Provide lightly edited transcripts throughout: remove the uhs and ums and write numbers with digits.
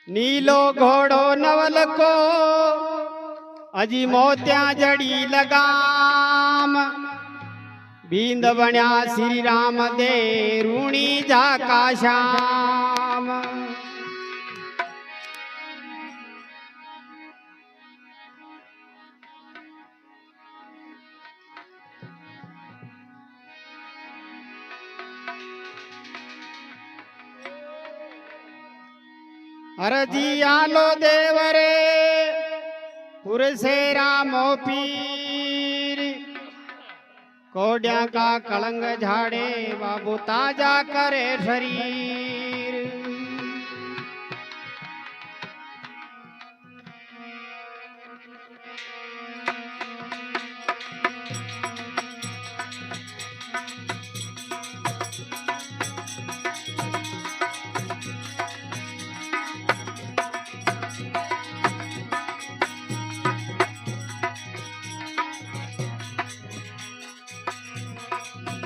नीलो घोड़ो नवल को अजी मोत्या जड़ी लगाम बींद बण्या श्री राम दे रूणी झाका श्याम। अरजी आलो देवरे पुरसे रामो पीर कोड्या का कलंग झाड़े बाबू ताजा करे शरीर।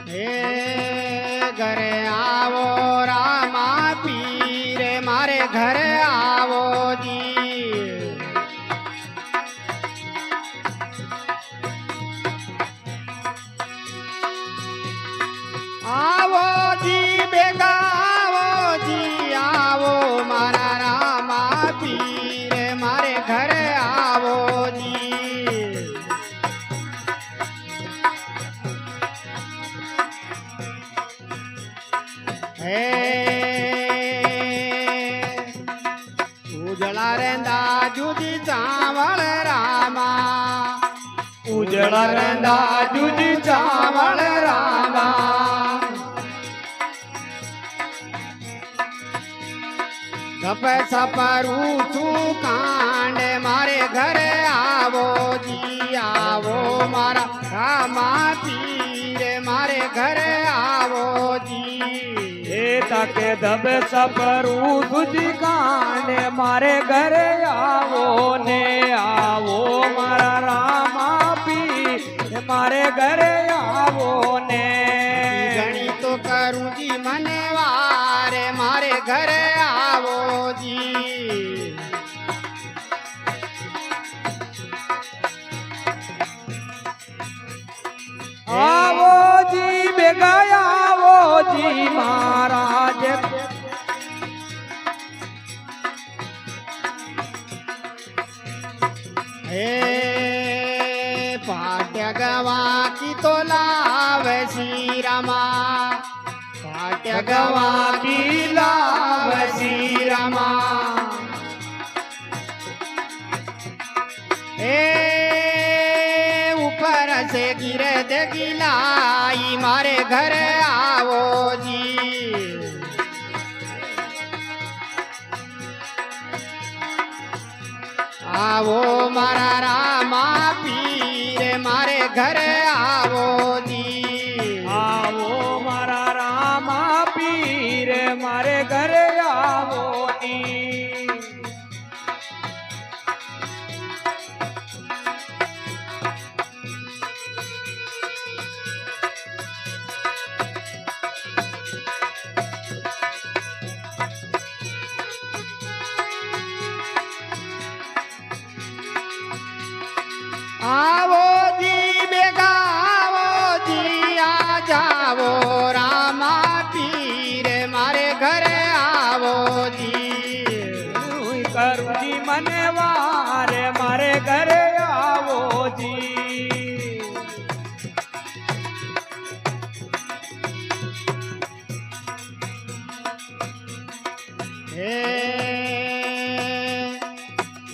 हे घरे आवो रामा पीर मारे घरे आवो जी। आवो जी बेगा आवो जी आवो मारा रामा पीर मारे घरे आवो जी। उजड़ा रेंदा जुजी चावल रामा उजड़ा रेंदा जुजी चावल रामा। गप सपरू तू कांड मारे घरे आवो जी आवो मारा रामा पीर मारे घरे आवो जी। ताके दब सपरू तुझी कांडे मारे घरे आवो ने आवो मारा रामा पी मारे घरे आवो ने। गणी तो करूं जी मने वारे मारे घरे आवो जी। आवो जी बेगा आवो जी महाराज। हे पाट्य गवा की तो लावे श्री रामा पाट्य गवा की लावे श्री रामा। ऊपर से गिरे दे गिलाई मारे घर आवो जी। आवो मारा रामा पीर मारे घर आवो जी। आवो मारा रामा पीर मारे घर आवो नी। आवो जी बेगा आवो जी आ जावो रामा पीर मारे घर आवो जी। करू जी मने वारे मारे घर आवो जी।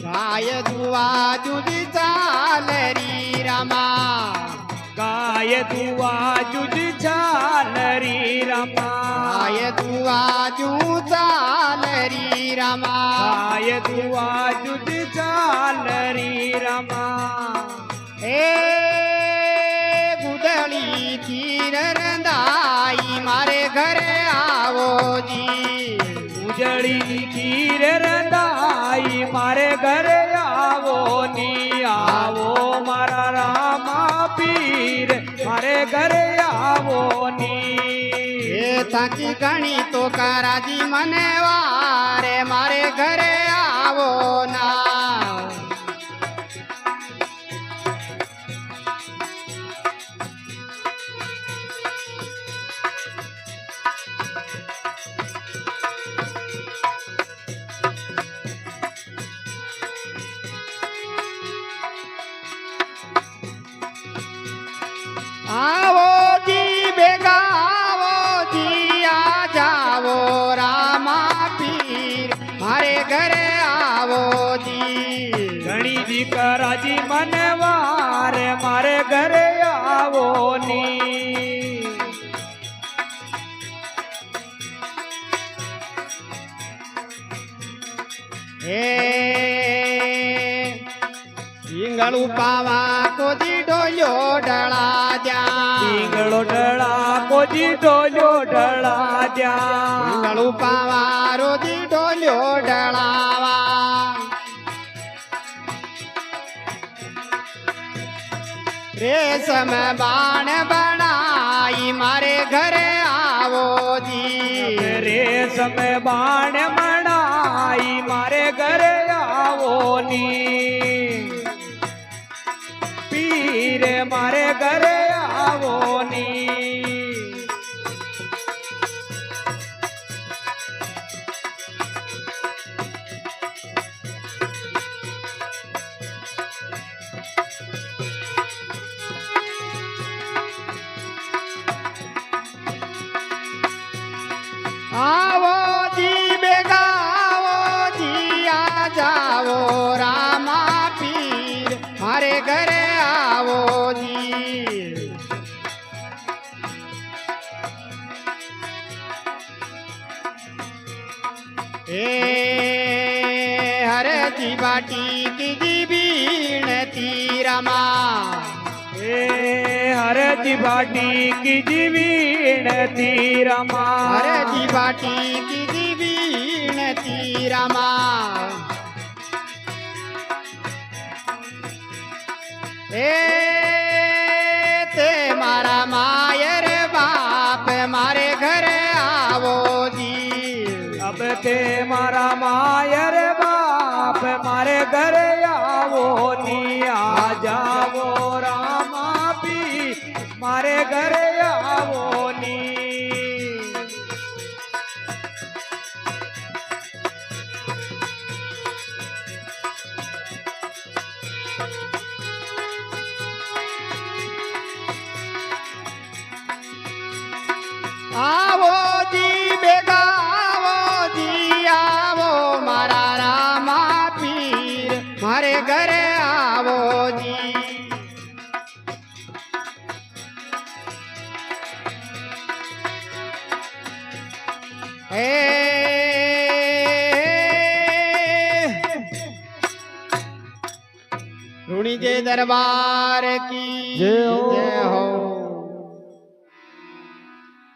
गाय दुआ जुजी चालरी रामा गाय दुआ जुज चालरी रामा। गाय दुआ जू चालरी रामा गाय दुआ जुज चालरी रामा। गुदड़ी तीर रंदाई मारे घर आवो जी। उजड़ी खीर रंदाई मारे घर आवो नी। आवो मारा रामा पीर मारे घर आवो नी। थकी घणी तो करा जी मने वारे मारे घरे આવો ના આવો જી બેગા આવો જી આ જાવો રામા પીર મારે ઘરે આવો જી ઘણી દીકરાજી મને વારે મારે ઘરે આવો ની હે ઈંગળું પાવા કોજી ડોલ્યો ડળા જ્યાં ઈંગળો ડળા કોજી ડોલ્યો ડળા જ્યાં ઈંગળું પાવા રોજી ડોલ્યો ડળાવા રેશમ બાણ બનાઈ મારે ઘરે આવો જી રેશમ બાણ મણાઈ મારે ઘરે આવો ની પીરે મારે ઘરે આવો ની આવો જી બેગા આવો જી આ જાવો રામા પીર મારે ઘરે આવો જી એ હરજી બાટી કીજી બીણતી રમા એ હરજી ભાટી કીજી વીણતી રમા હરજી બાટી કીજી બીણતી રમા એ તે મારા માયર બાપ મારે ઘરે આવો જી અબ તે મારા માયર બાપ મારે ઘરે આવો ની આ જાવો રામા પી મારે ઘરે આવો ની આવો જી બેગા આવો જી આવો મારા રામા પીર મારે ઘરે આવો જી હે ઋણી જે દરબાર કી જય હો. જય હો